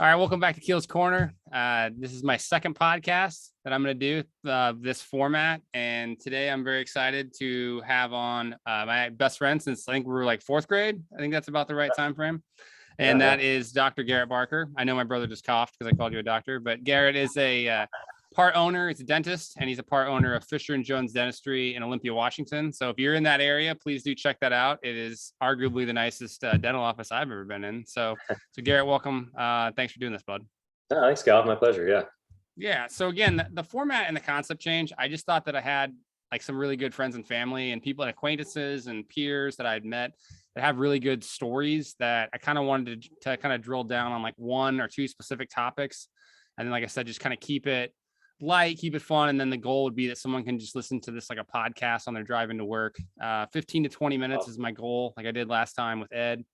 All right, welcome back to Keel's Corner. This is my second podcast that I'm going to do this format. And today I'm very excited to have on my best friend since I think we were like fourth grade. I think that's about the right time frame. And that is Dr. Garrett Barker. I know my brother just coughed because I called you a doctor, but Garrett is a part owner. He's a dentist, and he's a part owner of Fisher & Jones Dentistry in Olympia, Washington. So if you're in that area, please do check that out. It is arguably the nicest dental office I've ever been in. So Garrett, welcome. Thanks for doing this, bud. Thanks, Cal. My pleasure. Yeah. Yeah. So again, the format and the concept change, I just thought that I had like some really good friends and family and people and acquaintances and peers that I'd met that have really good stories that I kind of wanted to kind of drill down on like one or two specific topics. And then, like I said, just kind of keep it light, keep it fun. And then the goal would be that someone can just listen to this like a podcast on their drive into work. 15 to 20 minutes is my goal, like I did last time with Ed.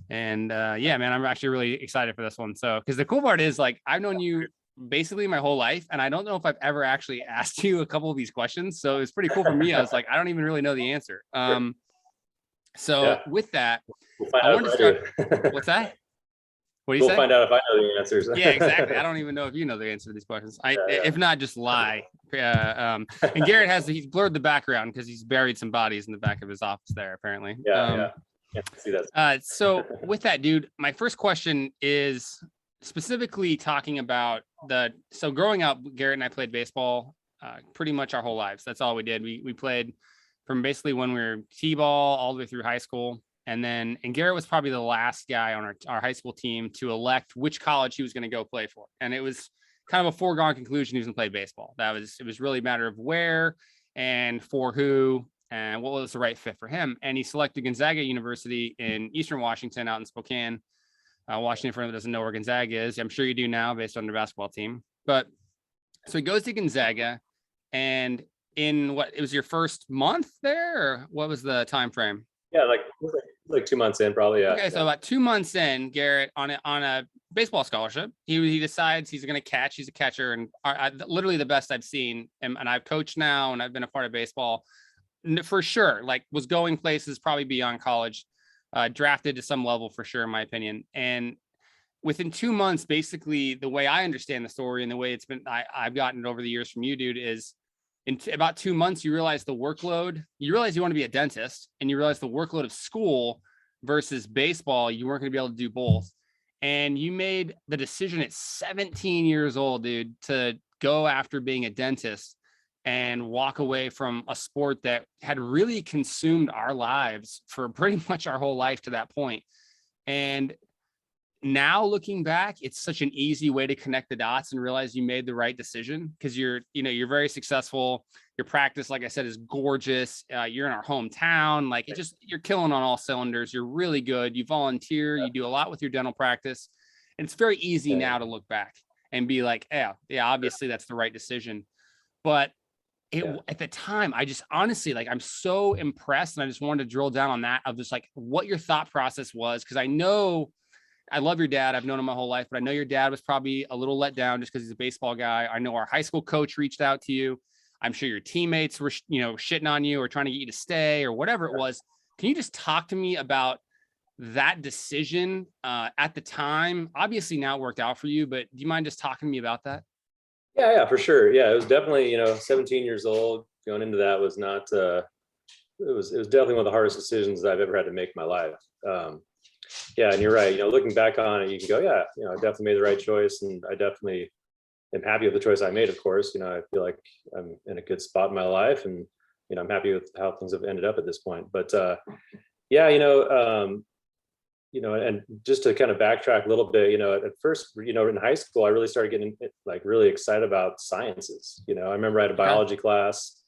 And yeah, man, I'm actually really excited for this one. So, because the cool part is like, I've known you basically my whole life, and I don't know if I've ever actually asked you a couple of these questions. So it's pretty cool for me. I was like, I don't even really know the answer. With that, I wanted to start. What's that? What do you say? We'll find out if I know the answers. Yeah, exactly. I don't even know if you know the answer to these questions. If not, just lie. And Garrett he's blurred the background because he's buried some bodies in the back of his office there, apparently. Yeah. See that. So with that, dude, my first question is specifically talking about so growing up, Garrett and I played baseball pretty much our whole lives. That's all we did. We played from basically when we were T-ball all the way through high school. And Garrett was probably the last guy on our high school team to elect which college he was going to go play for. And it was kind of a foregone conclusion he was going to play baseball. It was really a matter of where and for who and what was the right fit for him. And he selected Gonzaga University in Eastern Washington out in Spokane, Washington. For anyone that doesn't know where Gonzaga is, I'm sure you do now based on their basketball team. But so he goes to Gonzaga, and in it was your first month there, or what was the time frame? Yeah, like 2 months in, probably. Yeah. Okay, so about 2 months in, Garrett on a baseball scholarship, he decides he's going to catch. He's a catcher, and literally the best I've seen. And I've coached now, and I've been a part of baseball for sure. Like was going places probably beyond college, drafted to some level for sure, in my opinion. And within 2 months, basically, the way I understand the story and the way it's been, I've gotten it over the years from you, dude, is in about 2 months, you realize the workload, you realize you want to be a dentist, and you realize the workload of school versus baseball, you weren't going to be able to do both. And you made the decision at 17 years old, dude, to go after being a dentist and walk away from a sport that had really consumed our lives for pretty much our whole life to that point. And now looking back, it's such an easy way to connect the dots and realize you made the right decision because you're very successful. Your practice, like I said, is gorgeous. You're in our hometown. Like you're killing on all cylinders. You're really good. You volunteer. You do a lot with your dental practice. And it's very easy now to look back and be like, yeah, obviously that's the right decision. But at the time, I just honestly, like, I'm so impressed. And I just wanted to drill down on that of just like what your thought process was. Cause I know I love your dad. I've known him my whole life, but I know your dad was probably a little let down just because he's a baseball guy. I know our high school coach reached out to you. I'm sure your teammates were, shitting on you or trying to get you to stay or whatever it was. Can you just talk to me about that decision at the time? Obviously now it worked out for you, but do you mind just talking to me about that? Yeah, for sure. Yeah, it was definitely, 17 years old going into that was not, it was definitely one of the hardest decisions I've ever had to make in my life. Yeah, and you're right. Looking back on it, you can go, yeah, I definitely made the right choice, and I definitely am happy with the choice I made. Of course, I feel like I'm in a good spot in my life, and I'm happy with how things have ended up at this point. But yeah, and just to kind of backtrack a little bit, at first, in high school, I really started getting like really excited about sciences. I remember I had a biology class.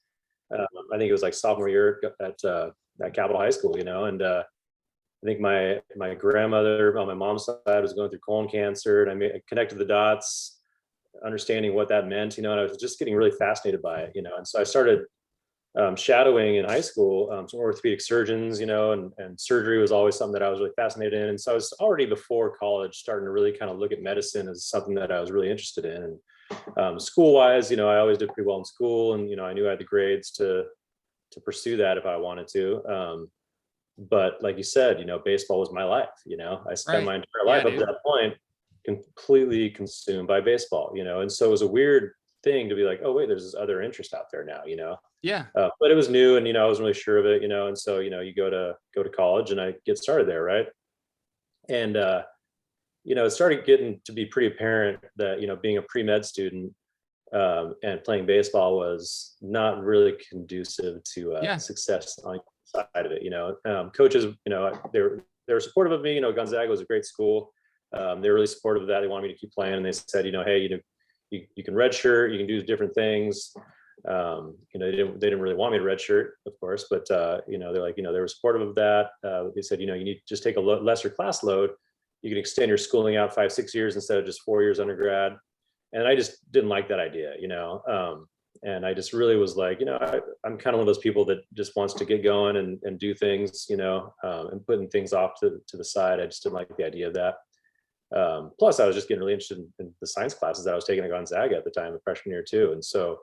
I think it was like sophomore year at Capitol High School, and I think my grandmother on my mom's side was going through colon cancer, and I connected the dots, understanding what that meant, and I was just getting really fascinated by it, and so I started shadowing in high school, some orthopedic surgeons, and surgery was always something that I was really fascinated in. And so I was already before college starting to really kind of look at medicine as something that I was really interested in. And school wise, I always did pretty well in school, and, I knew I had the grades to pursue that if I wanted to. But like you said, baseball was my life. I spent my entire life up to that point completely consumed by baseball, and so it was a weird thing to be like, oh wait, there's this other interest out there now, Yeah. but it was new, and I wasn't really sure of it, and so you go to college, and I get started there, right? And it started getting to be pretty apparent that being a pre-med student and playing baseball was not really conducive to Yeah. success on the side of it. Coaches, they were supportive of me. Gonzaga was a great school. They were really supportive of that. They wanted me to keep playing, and they said, hey, you can redshirt, you can do different things. They didn't really want me to redshirt, of course, but they're like, they were supportive of that. They said, you need to just take a lesser class load. You can extend your schooling out 5-6 years instead of just 4 years undergrad. And I just didn't like that idea, and I just really was like, I'm kind of one of those people that just wants to get going and do things, and putting things off to the side. I just didn't like the idea of that. Plus I was just getting really interested in the science classes that I was taking at Gonzaga at the time, the freshman year too. And so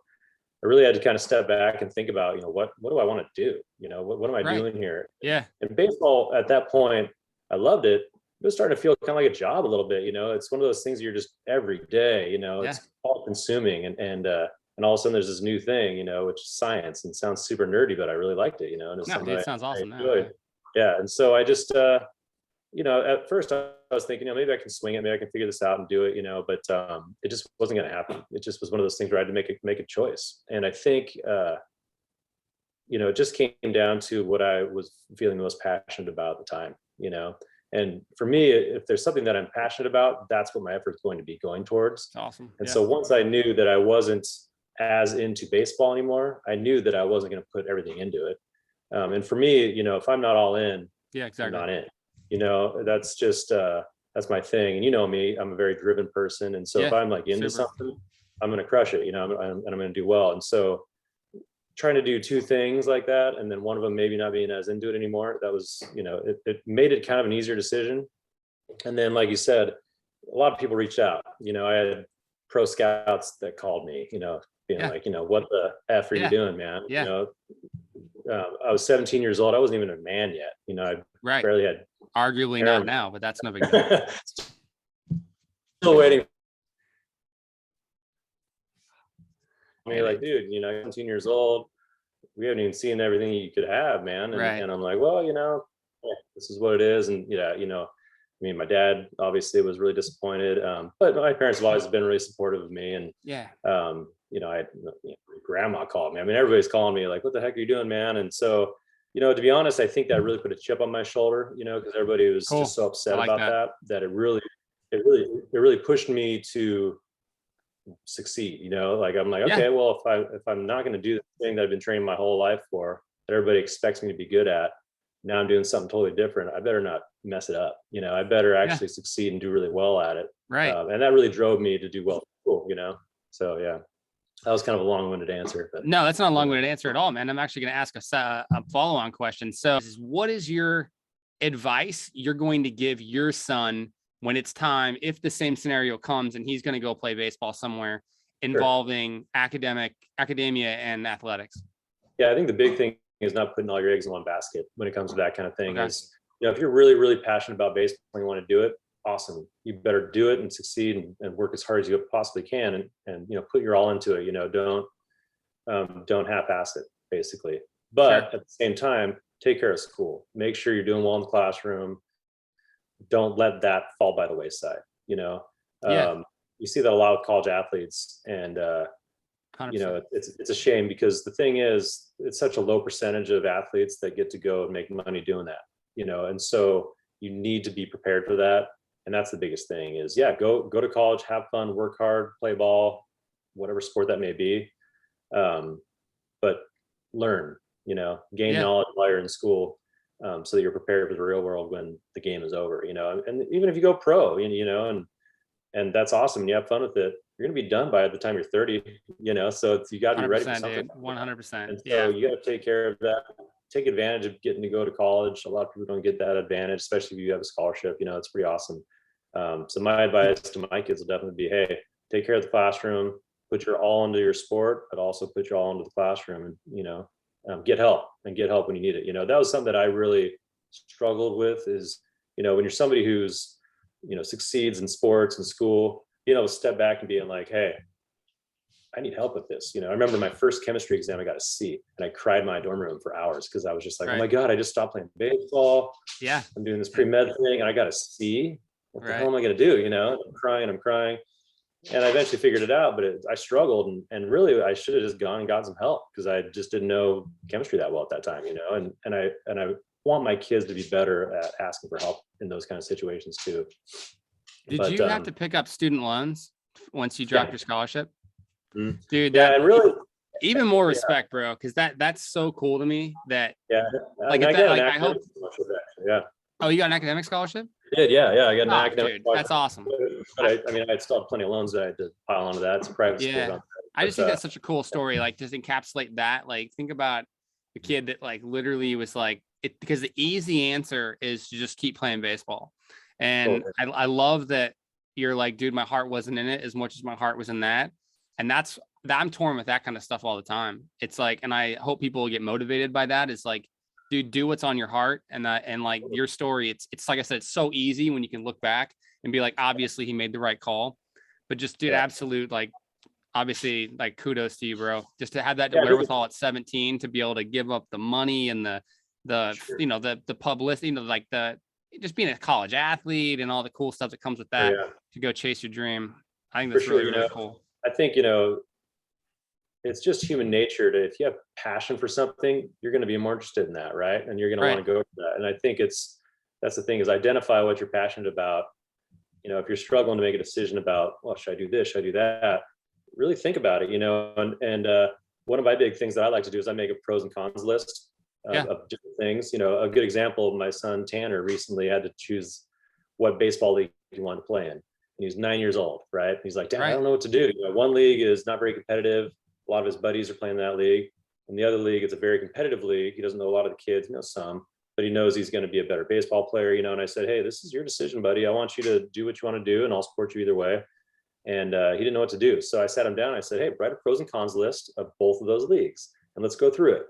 I really had to kind of step back and think about, what do I want to do? What am I doing here? Yeah. And baseball at that point, I loved it. It was starting to feel kind of like a job a little bit, it's one of those things you're just every day, it's all consuming, and all of a sudden there's this new thing, which is science, and sounds super nerdy, but I really liked it, and it's something it sounds awesome I enjoyed. Yeah. And so I just, at first I was thinking, maybe I can swing it, maybe I can figure this out and do it, but it just wasn't going to happen. It just was one of those things where I had to make a choice. And I think, it just came down to what I was feeling most passionate about at the time, and for me, if there's something that I'm passionate about, that's what my effort's going to be going towards. Awesome. And so once I knew that I wasn't as into baseball anymore, I knew that I wasn't going to put everything into it. And for me, if I'm not all in, exactly. I'm not in. That's just that's my thing. And me, I'm a very driven person, and so if I'm like into something, I'm going to crush it. And I'm going to do well. And so trying to do two things like that, and then one of them maybe not being as into it anymore, that was, it made it kind of an easier decision. And then, like you said, a lot of people reached out. I had pro scouts that called me, being like, what the F are you doing, man? I was 17 years old. I wasn't even a man yet. I barely had. Arguably not now, but that's no big deal. Still waiting. I mean, like, dude, 17 years old, we haven't even seen everything you could have, man. And I'm like, well, this is what it is. And my dad obviously was really disappointed, but my parents have always been really supportive of me. And my grandma called me. I mean, everybody's calling me like, what the heck are you doing, man? And so, to be honest, I think that really put a chip on my shoulder, because everybody was just so upset about that it really pushed me to succeed. I'm like, okay, well, if I'm not going to do the thing that I've been training my whole life for, that everybody expects me to be good at, now I'm doing something totally different, I better not mess it up. I better actually succeed and do really well at it. And that really drove me to do well. So yeah, that was kind of a long-winded answer, but no, that's not a long-winded answer at all, man. I'm actually going to ask a follow-on question. So what is your advice you're going to give your son when it's time, if the same scenario comes and he's going to go play baseball somewhere involving academia and athletics? Yeah, I think the big thing is not putting all your eggs in one basket when it comes to that kind of thing. Is, if you're really, really passionate about baseball and you want to do it, awesome. You better do it and succeed and work as hard as you possibly can, and put your all into it. Don't half-ass it, basically. But at the same time, take care of school. Make sure you're doing well in the classroom. Don't let that fall by the wayside. You see that a lot with college athletes, and it's a shame, because the thing is, it's such a low percentage of athletes that get to go and make money doing that. And so you need to be prepared for that. And that's the biggest thing is, go to college, have fun, work hard, play ball, whatever sport that may be. But learn, gain knowledge while you're in school. So that you're prepared for the real world when the game is over, and even if you go pro, and that's awesome, and you have fun with it, you're going to be done by the time you're 30, so you got to be ready for something. 100%. And so you got to take care of that, take advantage of getting to go to college. A lot of people don't get that advantage, especially if you have a scholarship, it's pretty awesome. So my advice to my kids will definitely be, hey, take care of the classroom, put your all into your sport, but also put your all into the classroom, and get help when you need it. That was something that I really struggled with is, when you're somebody who's, succeeds in sports and school, being able to step back and being like, hey, I need help with this. I remember my first chemistry exam, I got a C, and I cried in my dorm room for hours because I was just like, oh my God, I just stopped playing baseball. Yeah. I'm doing this pre-med thing and I got a C. What the hell am I going to do? I'm crying. And I eventually figured it out, but I struggled, and really I should have just gone and got some help because I just didn't know chemistry that well at that time, and I want my kids to be better at asking for help in those kind of situations too. Did you have to pick up student loans once you dropped your scholarship? Mm-hmm. Dude, and really even more respect, bro, because that's so cool to me that like I hope. Yeah. Oh, you got an academic scholarship? I did, yeah. I got an academic scholarship. That's awesome. But I still have plenty of loans that I had to pile onto that. It's a private school. I just think that's such a cool story. Like, just encapsulate that. Like, think about a kid that like literally was like it, because the easy answer is to just keep playing baseball. And I love that you're like, dude, my heart wasn't in it as much as my heart was in that. And I'm torn with that kind of stuff all the time. It's like, and I hope people get motivated by that. It's like, dude, do what's on your heart. And like your story, it's like I said, it's so easy when you can look back and be like, obviously he made the right call, but just dude, absolute, like, obviously, like, kudos to you, bro, just to have that wherewithal at 17 to be able to give up the money and the publicity, like just being a college athlete and all the cool stuff that comes with that to go chase your dream. I think that's really cool. I think, it's just human nature to, if you have passion for something, you're going to be more interested in that. Right. And you're going to want to go for that. And I think that's the thing, is identify what you're passionate about. If you're struggling to make a decision about, well, should I do this? Should I do that? Really think about it, and one of my big things that I like to do is I make a pros and cons list of different things. A good example, my son Tanner recently had to choose what baseball league he wanted to play in. And he was 9 years old, right? He's like, Dad, I don't know what to do. One league is not very competitive. A lot of his buddies are playing that league. And the other league, it's a very competitive league. He doesn't know a lot of the kids, knows some, but he knows he's going to be a better baseball player, and I said, hey, this is your decision, buddy. I want you to do what you want to do, and I'll support you either way. And he didn't know what to do. So I sat him down. I said, hey, write a pros and cons list of both of those leagues, and let's go through it.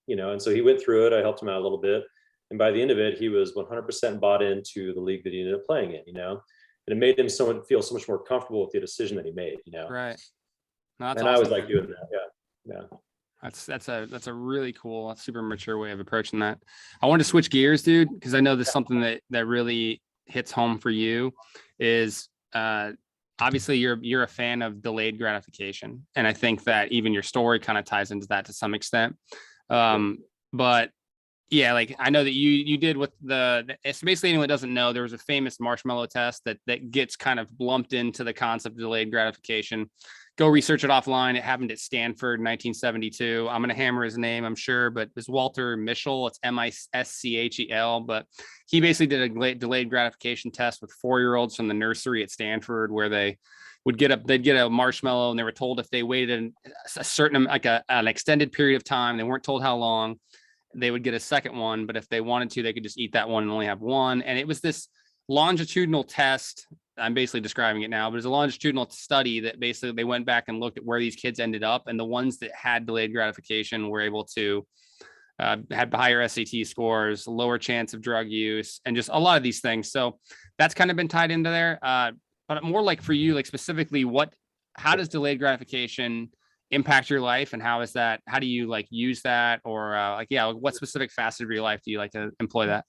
And so he went through it. I helped him out a little bit. And by the end of it, he was 100% bought into the league that he ended up playing in, and it made him feel so much more comfortable with the decision that he made, Right. No, and awesome. I was like doing that. Yeah. That's a really cool, super mature way of approaching that. I wanted to switch gears, dude, because I know this is something that really hits home for you is, obviously you're a fan of delayed gratification. And I think that even your story kind of ties into that to some extent. But yeah, like I know that you did with it's basically, anyone that doesn't know, there was a famous marshmallow test that gets kind of lumped into the concept of delayed gratification. Go research it offline. It happened at Stanford in 1972. I'm going to hammer his name, I'm sure, but it's Walter Mischel. It's Mischel, but he basically did a delayed gratification test with 4-year-olds from the nursery at Stanford, where they'd get a marshmallow, and they were told if they waited a certain, like an extended period of time, they weren't told how long, they would get a second one. But if they wanted to, they could just eat that one and only have one. And it was this longitudinal test. I'm basically describing it now, but it's a longitudinal study that basically they went back and looked at where these kids ended up, and the ones that had delayed gratification were able to had higher SAT scores, lower chance of drug use, and just a lot of these things. So that's kind of been tied into there. But more like for you, like specifically, how does delayed gratification impact your life, and how do you like use that, or what specific facet of your life do you like to employ that?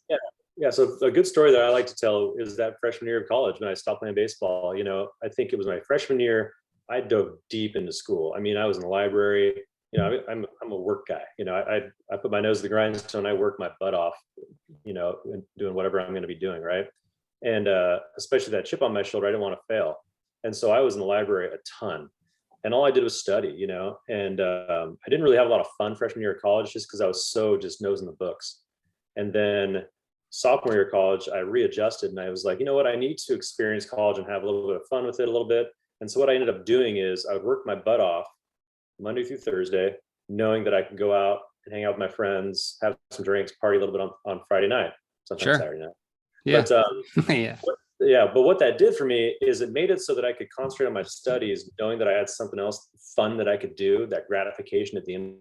Yeah. So a good story that I like to tell is that freshman year of college, when I stopped playing baseball, I think it was my freshman year, I dove deep into school. I mean, I was in the library, I'm a work guy, I put my nose to the grindstone. I work my butt off, doing whatever I'm going to be doing. Right. And especially that chip on my shoulder, I didn't want to fail. And so I was in the library a ton, and all I did was study, and I didn't really have a lot of fun freshman year of college, just because I was so just nose in the books. And then sophomore year of college, I readjusted, and I was like, you know what, I need to experience college and have a little bit of fun with it a little bit. And so what I ended up doing is I would work my butt off Monday through Thursday, knowing that I could go out and hang out with my friends, have some drinks, party a little bit on Friday night, sometimes Saturday night. Yeah. But, but what that did for me is it made it so that I could concentrate on my studies, knowing that I had something else fun that I could do, that gratification at the end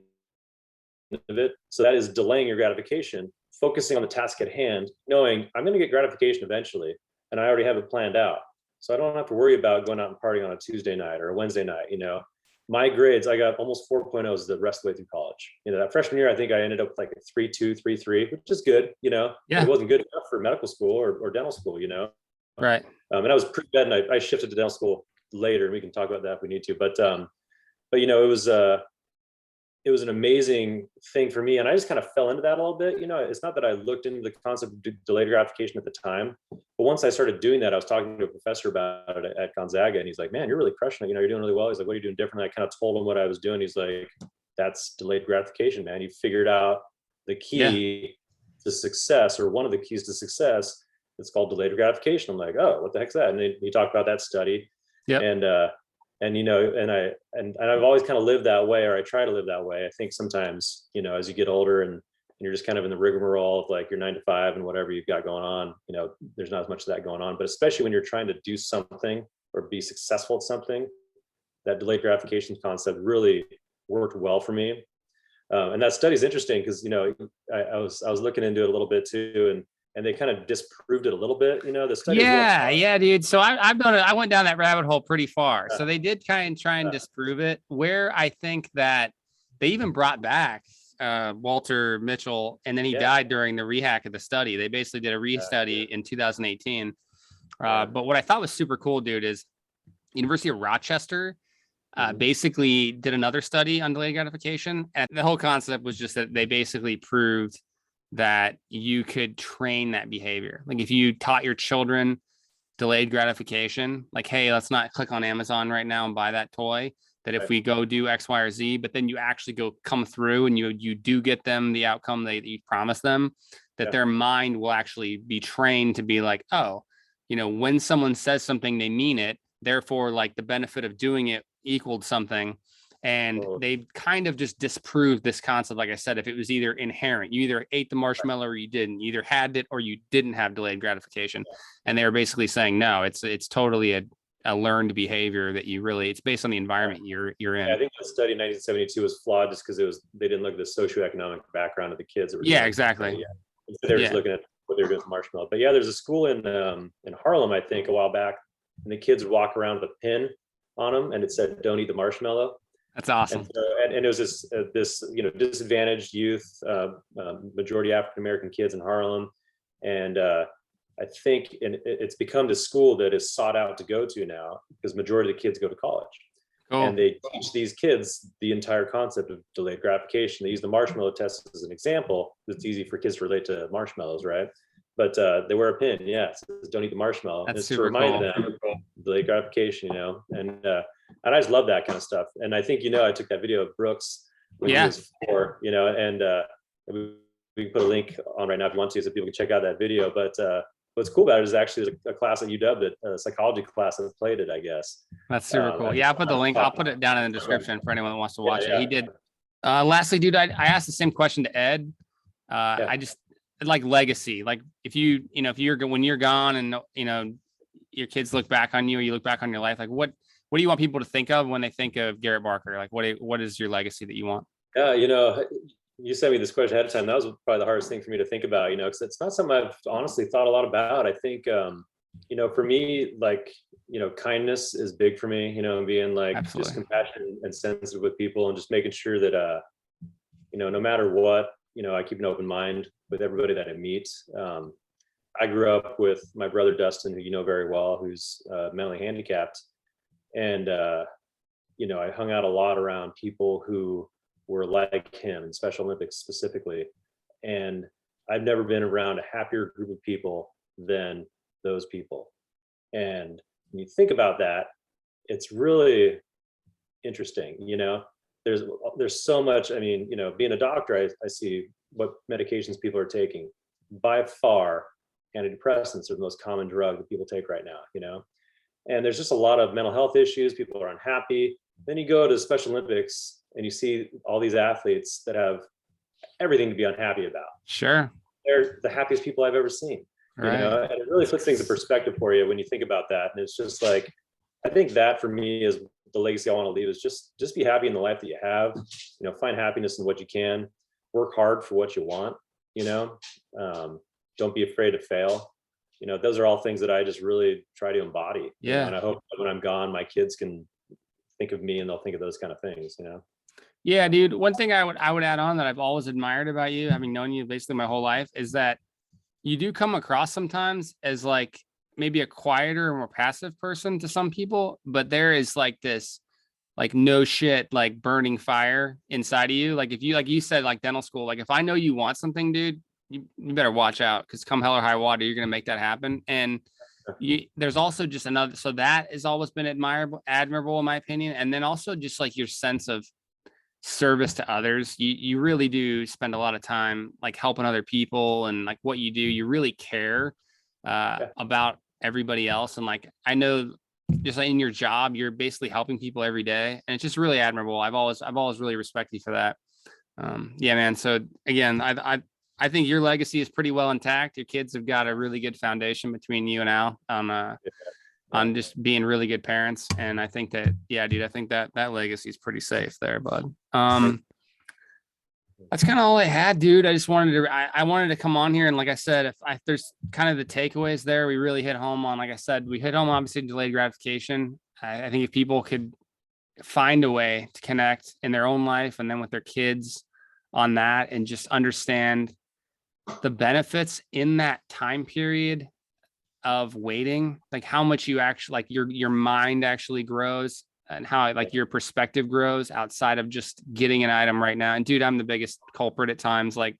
of it. So that is delaying your gratification, focusing on the task at hand, knowing I'm going to get gratification eventually. and I already have it planned out. So I don't have to worry about going out and partying on a Tuesday night or a Wednesday night, you know. My grades, I got almost 4.0s the rest of the way through college. You know, that freshman year, I think I ended up with like a 3.2, 3.3, which is good, you know. Yeah. It wasn't good enough for medical school or dental school, you know. Right. And I was pretty bad, and I shifted to dental school later, and we can talk about that if we need to. But you know, it was an amazing thing for me, and I just kind of fell into that a little bit. You know, it's not that I looked into the concept of delayed gratification at the time, but once I started doing that, I was talking to a professor about it at Gonzaga, and he's like, "Man, you're really crushing it. You know, you're doing really well." He's like, "What are you doing differently?" I kind of told him what I was doing. He's like, "That's delayed gratification, man. You figured out the key to success, or one of the keys to success. It's called delayed gratification." I'm like, "Oh, what the heck's that?" And he talked about that study. Yep. And you know, and I've always kind of lived that way, or I try to live that way. I think sometimes, you know, as you get older and you're just kind of in the rigmarole of like your 9 to 5 and whatever you've got going on, you know, there's not as much of that going on. But especially when you're trying to do something or be successful at something, that delayed gratification concept really worked well for me. And that study is interesting because, you know, I was looking into it a little bit too, and they kind of disproved it a little bit. You know, the study. Yeah, dude. So I've done it. I went down that rabbit hole pretty far. So they did kind of try and disprove it. Where I think that they even brought back Walter Mitchell, and then he died during the rehack of the study. They basically did a restudy in 2018. But what I thought was super cool, dude, is University of Rochester basically did another study on delayed gratification, and the whole concept was just that they basically proved that you could train that behavior. Like if you taught your children delayed gratification, like, hey, let's not click on Amazon right now and buy that toy, that if we go do X, Y, or Z, but then you actually go come through and you do get them the outcome that you promised them, that their mind will actually be trained to be like, oh, you know, when someone says something, they mean it. Therefore, like the benefit of doing it equaled something. And they kind of just disproved this concept. Like I said, if it was either inherent, you either ate the marshmallow or you didn't, you either had it or you didn't have delayed gratification. And they were basically saying, no, it's totally a learned behavior that you really, it's based on the environment you're in. Yeah, I think the study in 1972 was flawed just because they didn't look at the socioeconomic background of the kids that were doing exactly. They were just looking at what they were doing with marshmallow. But yeah, there's a school in Harlem, I think, a while back, and the kids would walk around with a pin on them, and it said, "Don't eat the marshmallow." That's awesome. And it was this you know, disadvantaged youth, majority African American kids in Harlem, and I think it's become the school that is sought out to go to now because majority of the kids go to college. Cool. And they teach these kids the entire concept of delayed gratification. They use the marshmallow test as an example. It's easy for kids to relate to marshmallows, right? But they wear a pin, it says, "Don't eat the marshmallow." That's it's super to remind cool. them delayed gratification, you know, and I just love that kind of stuff. And I think, you know, I took that video of Brooks when he was 4, you know, and we can put a link on right now if you want to, so people can check out that video. But what's cool about it is actually a class at UW, that a psychology class that played it, I guess. That's super cool. Yeah, I'll put the link. I'll put it down in the description for anyone that wants to watch it. He did. Lastly, dude, I asked the same question to Ed. I just like legacy. Like if when you're gone and, you know, your kids look back on you, or you look back on your life, like what do you want people to think of when they think of Garrett Barker? Like what is your legacy that you want? Yeah, you know, you sent me this question ahead of time. That was probably the hardest thing for me to think about, you know, because it's not something I've honestly thought a lot about. I think, you know, for me, like, you know, kindness is big for me, you know, and being like just compassionate and sensitive with people, and just making sure that, you know, no matter what, you know, I keep an open mind with everybody that I meet. I grew up with my brother, Dustin, who you know very well, who's mentally handicapped. And, you know, I hung out a lot around people who were like him in Special Olympics specifically. And I've never been around a happier group of people than those people. And when you think about that, it's really interesting. You know, there's so much, I mean, you know, being a doctor, I see what medications people are taking. By far, antidepressants are the most common drug that people take right now, you know, and there's just a lot of mental health issues. People are unhappy. Then you go to Special Olympics and you see all these athletes that have everything to be unhappy about. Sure. They're the happiest people I've ever seen, you know, and it really puts things in perspective for you when you think about that. And it's just like, I think that for me is the legacy I want to leave, is just be happy in the life that you have, you know, find happiness in what you can, work hard for what you want, you know, don't be afraid to fail, you know, those are all things that I just really try to embody. You know, Yeah. and I hope that when I'm gone, my kids can think of me and they'll think of those kind of things, you know? Yeah, dude. One thing I would add on that I've always admired about you, having known you basically my whole life, is that you do come across sometimes as like maybe a quieter or more passive person to some people, but there is like this like no shit like burning fire inside of you. Like if you like you said like dental school, like if I know you want something, dude, you better watch out because come hell or high water, you're gonna make that happen. And there's also just another, so that has always been admirable in my opinion. And then also just like your sense of service to others. You really do spend a lot of time like helping other people, and like what you do, you really care about everybody else. And like I know just like in your job, you're basically helping people every day, and it's just really admirable. I've always really respected you for that. Yeah, man. So again, I think your legacy is pretty well intact. Your kids have got a really good foundation between you and Al on just being really good parents. And I think that, yeah, dude, I think that legacy is pretty safe there, bud. That's kind of all I had, dude. I just wanted to, I wanted to come on here. And like I said, if there's kind of the takeaways there, we really hit home on, like I said, we hit home, obviously delayed gratification. I think if people could find a way to connect in their own life and then with their kids on that, and just understand the benefits in that time period of waiting, like how much you actually like your mind actually grows, and how like your perspective grows outside of just getting an item right now. And dude, I'm the biggest culprit at times. Like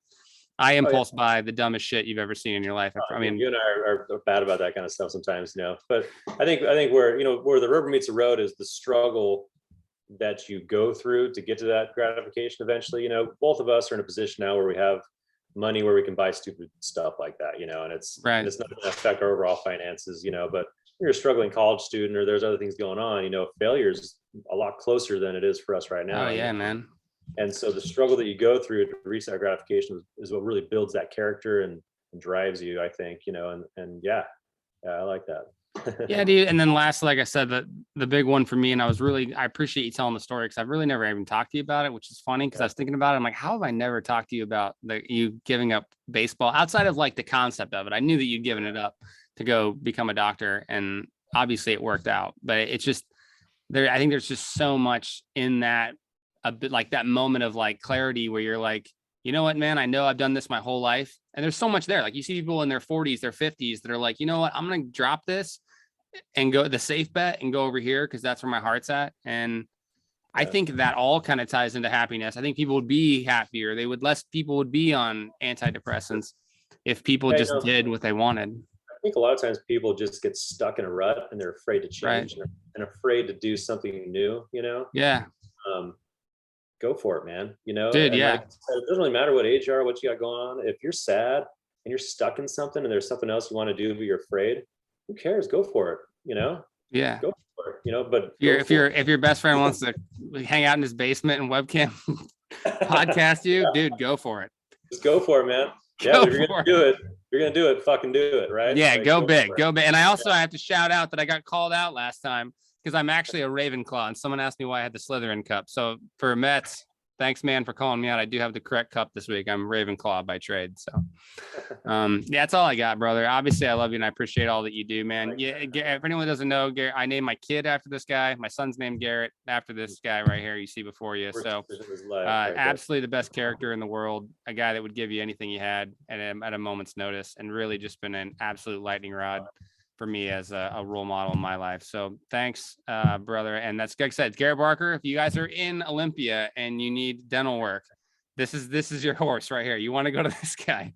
I impulse buy the dumbest shit you've ever seen in your life. I mean, you and I are bad about that kind of stuff sometimes, you know, but I think where, you know, where the rubber meets the road is the struggle that you go through to get to that gratification eventually. You know, both of us are in a position now where we have money where we can buy stupid stuff like that, you know, and it's not going to affect our overall finances, you know, but you're a struggling college student or there's other things going on, you know, failure is a lot closer than it is for us right now. Oh yeah, man. And so the struggle that you go through to reach that gratification is what really builds that character and drives you, I think, you know, and yeah, I like that. Yeah, dude. And then last, like I said, the big one for me, and I appreciate you telling the story because I've really never even talked to you about it, which is funny because I was thinking about it. I'm like, how have I never talked to you about you giving up baseball outside of like the concept of it? I knew that you'd given it up to go become a doctor, and obviously it worked out, but it's just there. I think there's just so much in that, a bit like that moment of like clarity where you're like, you know what, man, I know I've done this my whole life. And there's so much there. Like you see people in their 40s, their 50s that are like, you know what, I'm going to drop this and go the safe bet and go over here because that's where my heart's at. And I think that all kind of ties into happiness. I think people would be happier. Less people would be on antidepressants if people just did what they wanted. I think a lot of times people just get stuck in a rut and they're afraid to change and afraid to do something new, you know? Yeah. Go for it, man. You know, dude. And yeah. Like I said, it doesn't really matter what age you are, what you got going on. If you're sad and you're stuck in something and there's something else you want to do, but you're afraid, who cares? Go for it. You know? Yeah. Go for it. You know, but if your best friend wants to hang out in his basement and webcam podcast you, dude, go for it. Just go for it, man. Yeah, but if you're gonna do it, you're gonna do it, fucking do it, right? Yeah, like, go big. And I also have to shout out that I got called out last time because I'm actually a Ravenclaw, and someone asked me why I had the Slytherin cup. So for Mets, thanks, man, for calling me out. I do have the correct cup this week. I'm Ravenclaw by trade. So yeah, that's all I got, brother. Obviously, I love you and I appreciate all that you do, man. Yeah, if anyone doesn't know, Garrett, I named my kid after this guy. My son's named Garrett after this guy right here you see before you. So absolutely the best character in the world, a guy that would give you anything you had at a moment's notice, and really just been an absolute lightning rod for me as a role model in my life. So thanks, brother. And that's, like I said, Garrett Barker. If you guys are in Olympia and you need dental work, this is your horse right here. You want to go to this guy.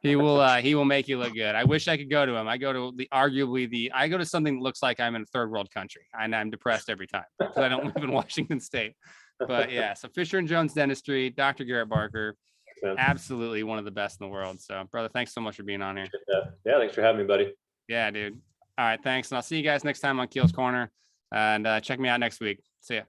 He will make you look good. I wish I could go to him. I go to I go to something that looks like I'm in a third world country, and I'm depressed every time because I don't live in Washington State. But yeah, so Fisher and Jones Dentistry, Dr. Garrett Barker, absolutely one of the best in the world. So brother, thanks so much for being on here. Yeah, thanks for having me, buddy. Yeah, dude. All right, thanks. And I'll see you guys next time on Keel's Corner. And check me out next week. See ya.